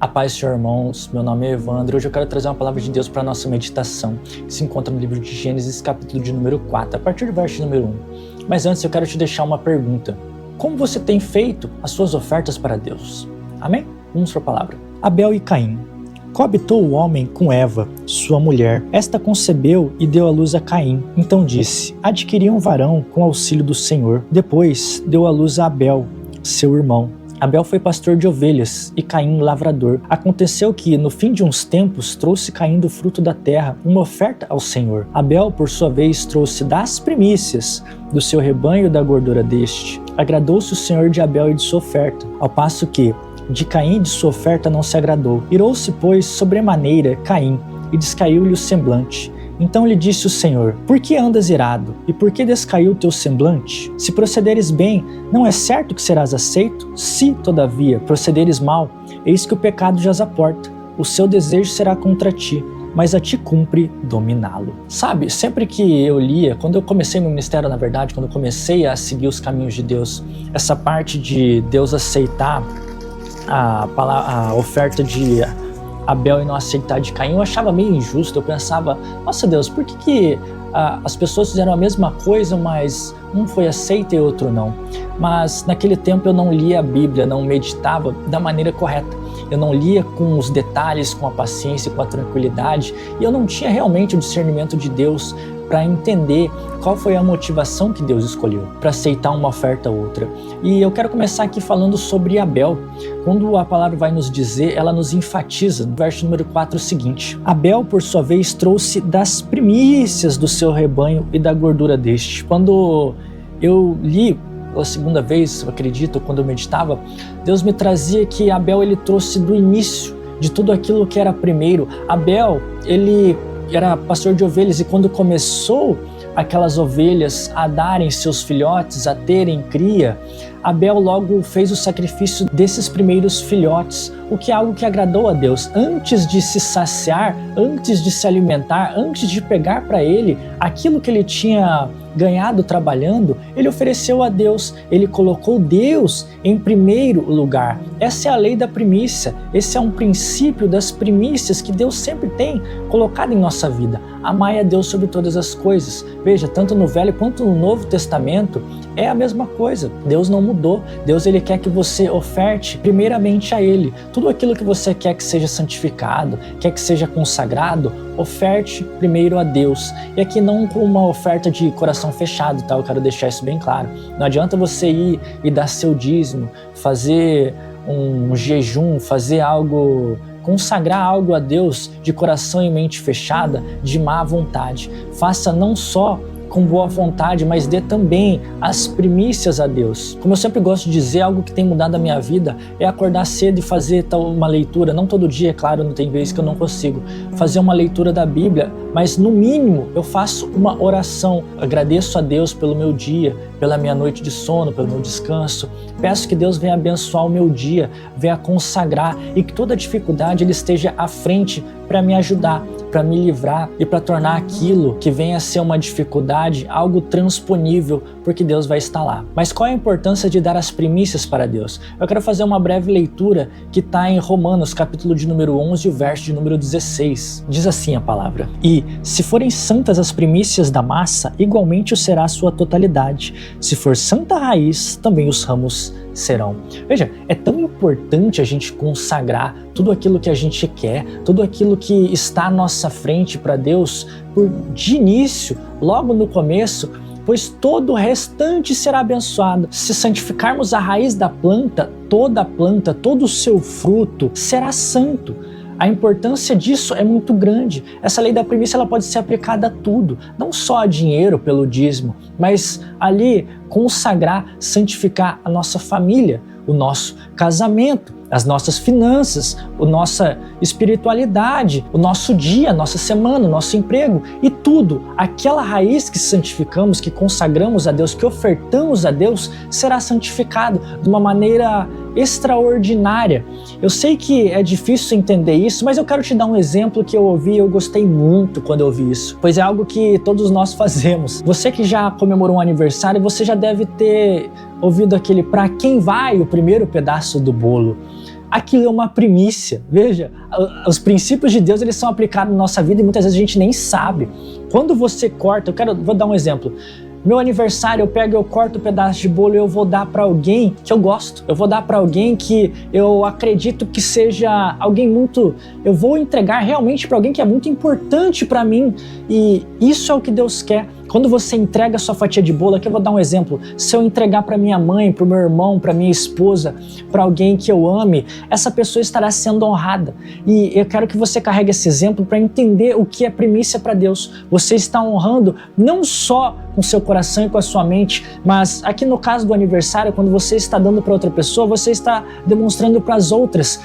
A paz, senhor, irmãos, meu nome é Evandro. Hoje eu quero trazer uma palavra de Deus para a nossa meditação, que se encontra no livro de Gênesis, capítulo de número 4, a partir do verso número 1. Mas antes eu quero te deixar uma pergunta. Como você tem feito as suas ofertas para Deus? Amém? Vamos para a palavra. Abel e Caim. Coabitou o homem com Eva, sua mulher. Esta concebeu e deu à luz a Caim. Então disse: adquiri um varão com auxílio do Senhor. Depois deu à luz a Abel, seu irmão. Abel foi pastor de ovelhas e Caim lavrador. Aconteceu que, no fim de uns tempos, trouxe Caim do fruto da terra uma oferta ao Senhor. Abel, por sua vez, trouxe das primícias do seu rebanho e da gordura deste. Agradou-se o Senhor de Abel e de sua oferta, ao passo que de Caim e de sua oferta não se agradou. Irou-se, pois, sobremaneira Caim, e descaiu-lhe o semblante. Então lhe disse o Senhor: por que andas irado? E por que descaiu o teu semblante? Se procederes bem, não é certo que serás aceito? Se, todavia, procederes mal, eis que o pecado jaz à porta. O seu desejo será contra ti, mas a ti cumpre dominá-lo. Sabe, sempre que eu lia, quando eu comecei meu ministério, na verdade, quando eu comecei a seguir os caminhos de Deus, essa parte de Deus aceitar a oferta de Abel e não aceitar de Caim, eu achava meio injusto. Eu pensava: nossa Deus, por que as pessoas fizeram a mesma coisa, mas um foi aceito e outro não? Mas naquele tempo eu não lia a Bíblia, não meditava da maneira correta. Eu não lia com os detalhes, com a paciência, com a tranquilidade, e eu não tinha realmente o discernimento de Deus para entender qual foi a motivação que Deus escolheu para aceitar uma oferta ou outra. E eu quero começar aqui falando sobre Abel. Quando a palavra vai nos dizer, ela nos enfatiza no verso número 4 o seguinte: Abel, por sua vez, trouxe das primícias do seu rebanho e da gordura deste. Quando eu li pela segunda vez, eu acredito, quando eu meditava, Deus me trazia que Abel, ele trouxe do início de tudo aquilo que era primeiro. Abel, ele era pastor de ovelhas, e quando começou aquelas ovelhas a darem seus filhotes, a terem cria, Abel logo fez o sacrifício desses primeiros filhotes, o que é algo que agradou a Deus. Antes de se saciar, antes de se alimentar, antes de pegar para ele aquilo que ele tinha ganhado trabalhando, ele ofereceu a Deus, ele colocou Deus em primeiro lugar. Essa é a lei da primícia, esse é um princípio das primícias que Deus sempre tem colocado em nossa vida. Amai a Deus sobre todas as coisas. Veja, tanto no Velho quanto no Novo Testamento é a mesma coisa. Deus não mudou. Deus, ele quer que você oferte primeiramente a Ele. Tudo aquilo que você quer que seja santificado, quer que seja consagrado, oferte primeiro a Deus. E aqui não com uma oferta de coração fechado, tá? Eu quero deixar isso bem claro. Não adianta você ir e dar seu dízimo, fazer um jejum, fazer algo, consagrar algo a Deus de coração e mente fechada, de má vontade. Faça não só com boa vontade, mas dê também as primícias a Deus. Como eu sempre gosto de dizer, algo que tem mudado a minha vida é acordar cedo e fazer uma leitura, não todo dia, é claro, não tem vezes que eu não consigo, fazer uma leitura da Bíblia, mas no mínimo eu faço uma oração, agradeço a Deus pelo meu dia, pela minha noite de sono, pelo meu descanso, peço que Deus venha abençoar o meu dia, venha consagrar e que toda dificuldade Ele esteja à frente para me ajudar, para me livrar e para tornar aquilo que venha a ser uma dificuldade algo transponível, porque Deus vai estar lá. Mas qual é a importância de dar as primícias para Deus? Eu quero fazer uma breve leitura que está em Romanos, capítulo de número 11, o verso de número 16. Diz assim a palavra: e se forem santas as primícias da massa, igualmente o será a sua totalidade. Se for santa a raiz, também os ramos serão. Veja, é tão importante a gente consagrar tudo aquilo que a gente quer, tudo aquilo que está à nossa frente para Deus, de início, logo no começo, pois todo o restante será abençoado. Se santificarmos a raiz da planta, todo o seu fruto será santo. A importância disso é muito grande. Essa lei da primícia, ela pode ser aplicada a tudo, não só a dinheiro pelo dízimo, mas ali consagrar, santificar a nossa família, o nosso casamento, as nossas finanças, a nossa espiritualidade, o nosso dia, a nossa semana, o nosso emprego e tudo. Aquela raiz que santificamos, que consagramos a Deus, que ofertamos a Deus, será santificado de uma maneira extraordinária. Eu sei que é difícil entender isso, mas eu quero te dar um exemplo que eu ouvi e eu gostei muito quando eu ouvi isso, pois é algo que todos nós fazemos. Você que já comemorou um aniversário, você já deve ter ouvido aquele "para quem vai o primeiro pedaço do bolo". aquilo é uma primícia. Veja, os princípios de Deus, eles são aplicados na nossa vida e muitas vezes a gente nem sabe. Quando você corta, vou dar um exemplo. Meu aniversário, eu corto um pedaço de bolo e eu vou dar para alguém que eu gosto. Eu vou dar para alguém que eu acredito que seja alguém muito... Eu vou entregar realmente para alguém que é muito importante para mim. E isso é o que Deus quer. Quando você entrega a sua fatia de bolo, aqui eu vou dar um exemplo. Se eu entregar para minha mãe, para o meu irmão, para minha esposa, para alguém que eu ame, essa pessoa estará sendo honrada. E eu quero que você carregue esse exemplo para entender o que é primícia para Deus. Você está honrando não só com seu coração e com a sua mente, mas aqui no caso do aniversário, quando você está dando para outra pessoa, você está demonstrando para as outras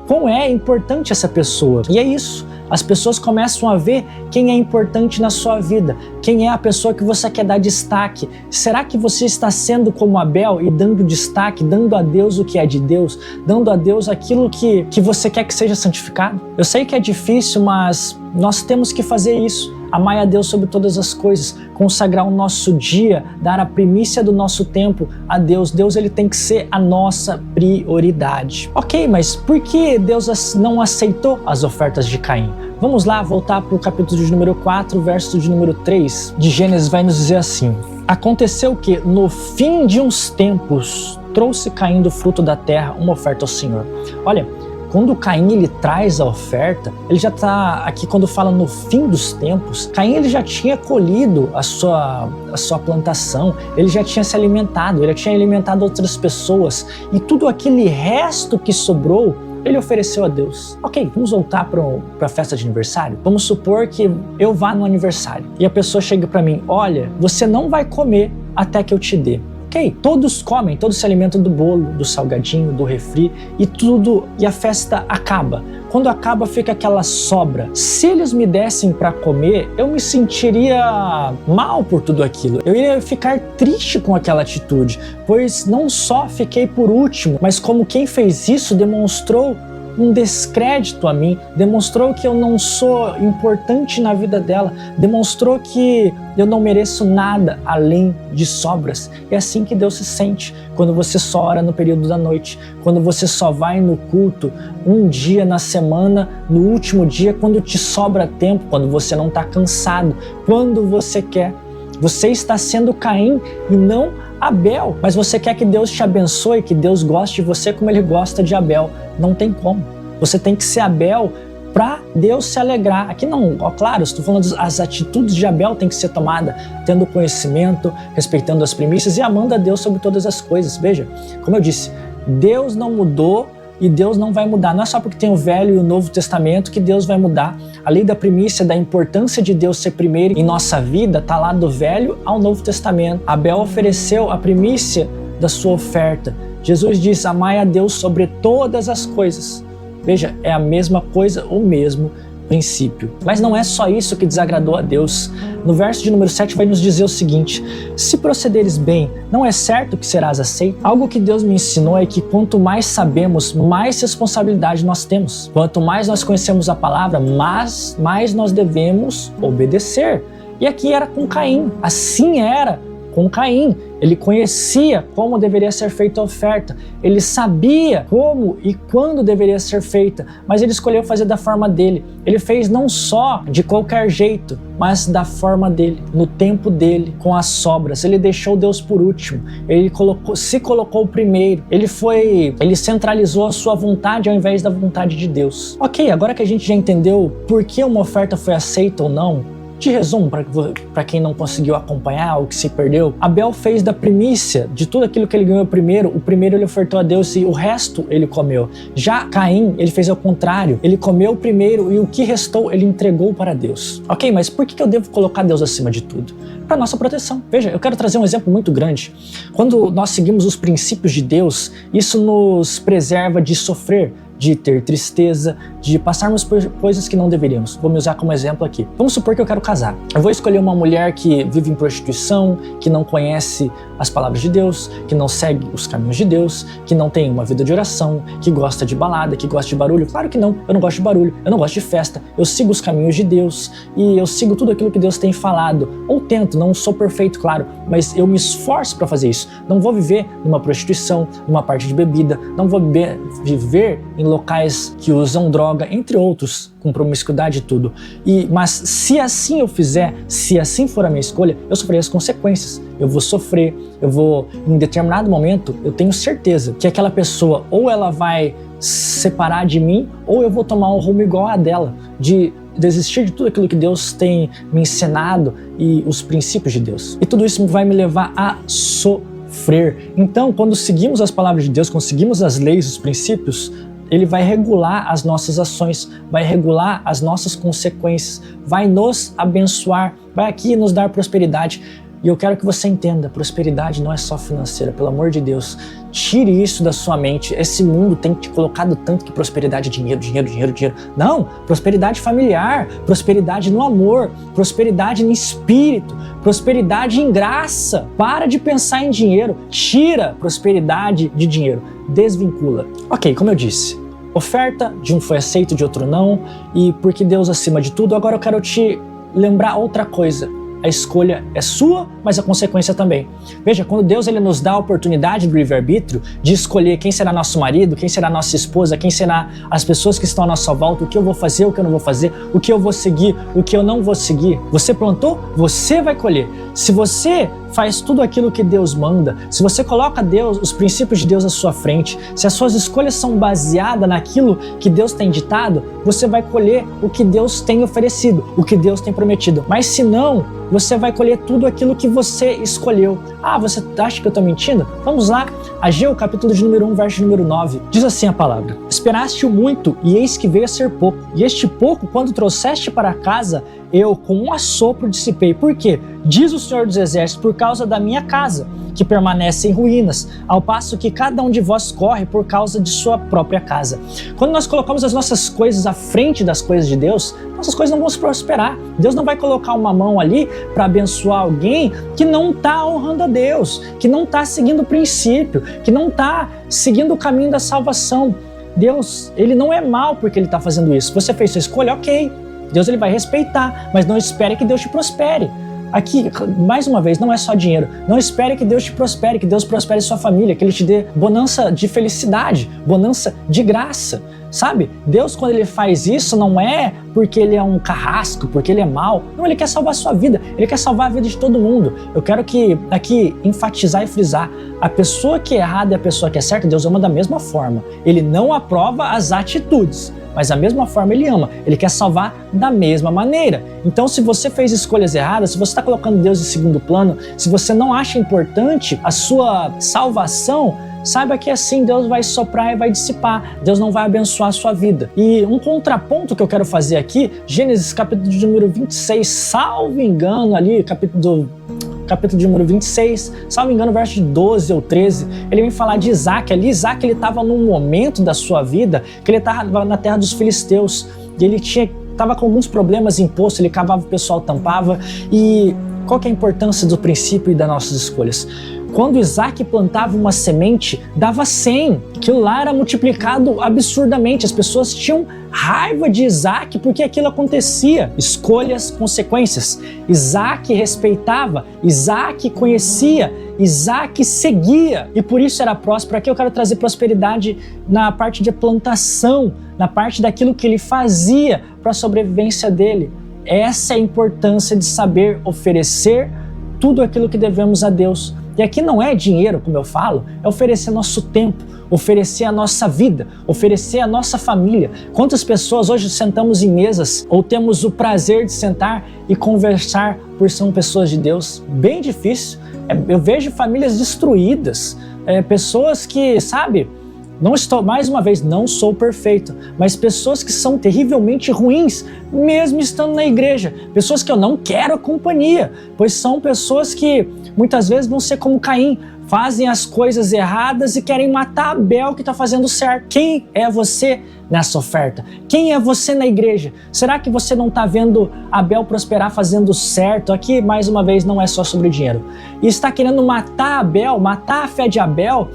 quão é importante essa pessoa. E é isso. As pessoas começam a ver quem é importante na sua vida, quem é a pessoa que você quer dar destaque. Será que você está sendo como Abel e dando destaque, dando a Deus o que é de Deus, dando a Deus aquilo que você quer que seja santificado? Eu sei que é difícil, mas nós temos que fazer isso. Amar a Deus sobre todas as coisas, consagrar o nosso dia, dar a primícia do nosso tempo a Deus. Deus, ele tem que ser a nossa prioridade. Ok, mas por que Deus não aceitou as ofertas de Caim? Vamos lá, voltar para o capítulo de número 4, verso de número 3 de Gênesis, vai nos dizer assim: aconteceu que, no fim de uns tempos, trouxe Caim do fruto da terra uma oferta ao Senhor. Olha, quando Caim ele traz a oferta, ele já está aqui quando fala no fim dos tempos. Caim ele já tinha colhido a sua plantação, ele já tinha se alimentado, ele tinha alimentado outras pessoas e tudo aquele resto que sobrou, ele ofereceu a Deus. Ok, vamos voltar para a festa de aniversário? Vamos supor que eu vá no aniversário e a pessoa chega para mim: olha, você não vai comer até que eu te dê. Ok, todos comem, todos se alimentam do bolo, do salgadinho, do refri e tudo, e a festa acaba. Quando acaba, fica aquela sobra. Se eles me dessem para comer, eu me sentiria mal por tudo aquilo. Eu iria ficar triste com aquela atitude, pois não só fiquei por último, mas como quem fez isso demonstrou um descrédito a mim, demonstrou que eu não sou importante na vida dela, demonstrou que eu não mereço nada além de sobras. É assim que Deus se sente quando você só ora no período da noite, quando você só vai no culto um dia na semana, no último dia, quando te sobra tempo, quando você não está cansado, quando você quer. Você está sendo Caim e não Abel, mas você quer que Deus te abençoe, que Deus goste de você como ele gosta de Abel. Não tem como. Você tem que ser Abel para Deus se alegrar. Aqui não, ó, claro, estou falando as atitudes de Abel tem que ser tomada, tendo conhecimento, respeitando as primícias e amando a Deus sobre todas as coisas. Veja, como eu disse, Deus não mudou e Deus não vai mudar. Não é só porque tem o Velho e o Novo Testamento que Deus vai mudar. A lei da primícia, da importância de Deus ser primeiro em nossa vida, está lá do Velho ao Novo Testamento. Abel ofereceu a primícia da sua oferta. Jesus diz: amai a Deus sobre todas as coisas. Veja, é a mesma coisa, o mesmo princípio. Mas não é só isso que desagradou a Deus. No verso de número 7 vai nos dizer o seguinte: se procederes bem, não é certo que serás aceito? Algo que Deus me ensinou é que quanto mais sabemos, mais responsabilidade nós temos. Quanto mais nós conhecemos a palavra, mais nós devemos obedecer. E aqui era com Caim, assim era com Caim. Ele conhecia como deveria ser feita a oferta, ele sabia como e quando deveria ser feita, mas ele escolheu fazer da forma dele. Ele fez não só de qualquer jeito, mas da forma dele, no tempo dele, com as sobras. Ele deixou Deus por último, ele se colocou primeiro, ele centralizou a sua vontade ao invés da vontade de Deus. Ok, agora que a gente já entendeu por que uma oferta foi aceita ou não, de resumo, para quem não conseguiu acompanhar ou que se perdeu, Abel fez da primícia de tudo aquilo que ele ganhou primeiro, o primeiro ele ofertou a Deus e o resto ele comeu. Já Caim, ele fez ao contrário, ele comeu o primeiro e o que restou ele entregou para Deus. Ok, mas por que eu devo colocar Deus acima de tudo? Para nossa proteção. Veja, eu quero trazer um exemplo muito grande. Quando nós seguimos os princípios de Deus, isso nos preserva de sofrer, de ter tristeza, de passarmos por coisas que não deveríamos. Vou me usar como exemplo aqui. Vamos supor que eu quero casar. Eu vou escolher uma mulher que vive em prostituição, que não conhece as palavras de Deus, que não segue os caminhos de Deus, que não tem uma vida de oração, que gosta de balada, que gosta de barulho. Claro que não, eu não gosto de barulho, eu não gosto de festa, eu sigo os caminhos de Deus e eu sigo tudo aquilo que Deus tem falado. Ou tento, não sou perfeito, claro, mas eu me esforço para fazer isso. Não vou viver numa prostituição, numa parte de bebida, não vou viver em locais que usam droga, entre outros, com promiscuidade e tudo. Mas se assim eu fizer, se assim for a minha escolha, eu sofrerei as consequências. Eu vou sofrer, em determinado momento, eu tenho certeza que aquela pessoa ou ela vai separar de mim, ou eu vou tomar um rumo igual a dela, de desistir de tudo aquilo que Deus tem me ensinado e os princípios de Deus. E tudo isso vai me levar a sofrer. Então, quando seguimos as palavras de Deus, quando seguimos as leis, os princípios, Ele vai regular as nossas ações, vai regular as nossas consequências, vai nos abençoar, vai aqui nos dar prosperidade. E eu quero que você entenda, prosperidade não é só financeira, pelo amor de Deus. Tire isso da sua mente. Esse mundo tem te colocado tanto que prosperidade é dinheiro, dinheiro, dinheiro, dinheiro. Não, prosperidade familiar, prosperidade no amor, prosperidade no espírito, prosperidade em graça. Para de pensar em dinheiro, tira prosperidade de dinheiro, desvincula. Ok, como eu disse, oferta de um foi aceito, de outro não, e porque Deus acima de tudo, agora eu quero te lembrar outra coisa. A escolha é sua, mas a consequência também. Veja, quando Deus ele nos dá a oportunidade do livre-arbítrio de escolher quem será nosso marido, quem será nossa esposa, quem será as pessoas que estão à nossa volta, o que eu vou fazer, o que eu não vou fazer, o que eu vou seguir, o que eu não vou seguir. Você plantou, você vai colher. Se você faz tudo aquilo que Deus manda, se você coloca Deus, os princípios de Deus à sua frente, se as suas escolhas são baseadas naquilo que Deus tem ditado, você vai colher o que Deus tem oferecido, o que Deus tem prometido. Mas se não, você vai colher tudo aquilo que você escolheu. Ah, você acha que eu estou mentindo? Vamos lá. Ageu, capítulo de número 1, verso número 9. Diz assim a palavra: Esperaste-o muito, e eis que veio a ser pouco. E este pouco, quando trouxeste para casa, eu com um assopro dissipei. Por quê? Diz o Senhor dos Exércitos, por causa da minha casa, que permanece em ruínas, ao passo que cada um de vós corre por causa de sua própria casa. Quando nós colocamos as nossas coisas à frente das coisas de Deus, nossas coisas não vão se prosperar. Deus não vai colocar uma mão ali para abençoar alguém que não está honrando a Deus, que não está seguindo o princípio, que não está seguindo o caminho da salvação. Deus, ele não é mal porque ele está fazendo isso. Você fez sua escolha, ok. Deus ele vai respeitar, mas não espere que Deus te prospere. Aqui, mais uma vez, não é só dinheiro. Não espere que Deus te prospere, que Deus prospere sua família, que Ele te dê bonança de felicidade, bonança de graça. Sabe? Deus, quando Ele faz isso, não é porque Ele é um carrasco, porque Ele é mau. Não, Ele quer salvar a sua vida. Ele quer salvar a vida de todo mundo. Eu quero aqui enfatizar e frisar. A pessoa que é errada e a pessoa que é certa, Deus ama da mesma forma. Ele não aprova as atitudes, mas da mesma forma Ele ama. Ele quer salvar da mesma maneira. Então, se você fez escolhas erradas, se você está colocando Deus em segundo plano, se você não acha importante a sua salvação, saiba que assim Deus vai soprar e vai dissipar. Deus não vai abençoar a sua vida. E um contraponto que eu quero fazer aqui, Gênesis capítulo de número 26, salvo engano ali, capítulo de número 26, salvo engano, verso de 12 ou 13, ele vem falar de Isaac. Ali, Isaac, ele estava num momento da sua vida que ele estava na terra dos filisteus e ele estava com alguns problemas em poço, ele cavava, o pessoal tampava. E qual que é a importância do princípio e das nossas escolhas? Quando Isaac plantava uma semente, dava 100. Aquilo lá era multiplicado absurdamente. As pessoas tinham raiva de Isaac porque aquilo acontecia. Escolhas, consequências. Isaac respeitava, Isaac conhecia, Isaac seguia. E por isso era próspero. Aqui eu quero trazer prosperidade na parte de plantação, na parte daquilo que ele fazia para a sobrevivência dele. Essa é a importância de saber oferecer tudo aquilo que devemos a Deus. E aqui não é dinheiro, como eu falo, é oferecer nosso tempo, oferecer a nossa vida, oferecer a nossa família. Quantas pessoas hoje sentamos em mesas ou temos o prazer de sentar e conversar por serem pessoas de Deus? Bem difícil. Eu vejo famílias destruídas, pessoas que, sabe, mais uma vez, não sou perfeito, mas pessoas que são terrivelmente ruins, mesmo estando na igreja. Pessoas que eu não quero a companhia, pois são pessoas que muitas vezes vão ser como Caim, fazem as coisas erradas e querem matar Abel que está fazendo certo. Quem é você nessa oferta? Quem é você na igreja? Será que você não está vendo Abel prosperar fazendo certo? Aqui, mais uma vez, não é só sobre dinheiro. E está querendo matar Abel, matar a fé de Abel,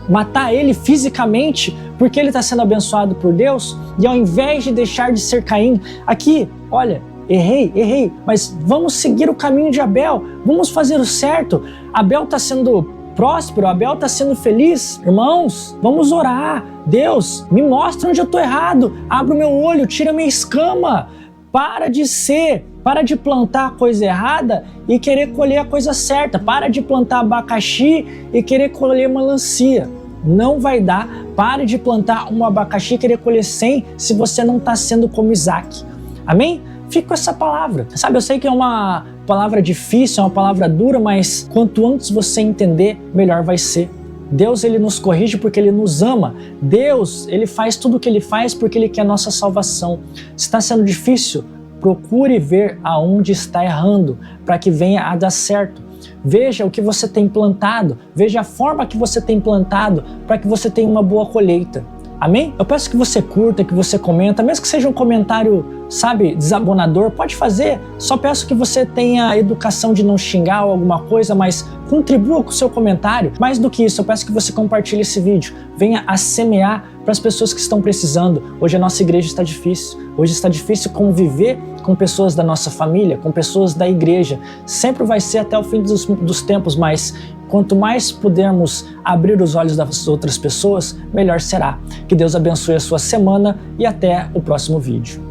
matar ele fisicamente, porque ele está sendo abençoado por Deus, e ao invés de deixar de ser Caim, aqui, olha, errei, mas vamos seguir o caminho de Abel, vamos fazer o certo. Abel está sendo próspero, Abel está sendo feliz. Irmãos, vamos orar. Deus, me mostra onde eu estou errado, abre o meu olho, tira a minha escama. Para de plantar a coisa errada e querer colher a coisa certa. Para de plantar abacaxi e querer colher melancia. Não vai dar. Pare de plantar um abacaxi e querer colher 100 se você não está sendo como Isaac. Amém? Fica com essa palavra. Sabe, eu sei que é uma palavra difícil, é uma palavra dura, mas quanto antes você entender, melhor vai ser. Deus, ele nos corrige porque ele nos ama. Deus, ele faz tudo o que ele faz porque ele quer a nossa salvação. Se está sendo difícil, procure ver aonde está errando para que venha a dar certo. Veja o que você tem plantado, veja a forma que você tem plantado para que você tenha uma boa colheita. Amém? Eu peço que você curta, que você comenta, mesmo que seja um comentário, sabe, desabonador, pode fazer. Só peço que você tenha a educação de não xingar ou alguma coisa, mas contribua com o seu comentário. Mais do que isso, eu peço que você compartilhe esse vídeo. Venha a semear para as pessoas que estão precisando. Hoje a nossa igreja está difícil. Hoje está difícil conviver com pessoas da nossa família, com pessoas da igreja. Sempre vai ser até o fim dos tempos, mas quanto mais pudermos abrir os olhos das outras pessoas, melhor será. Que Deus abençoe a sua semana e até o próximo vídeo.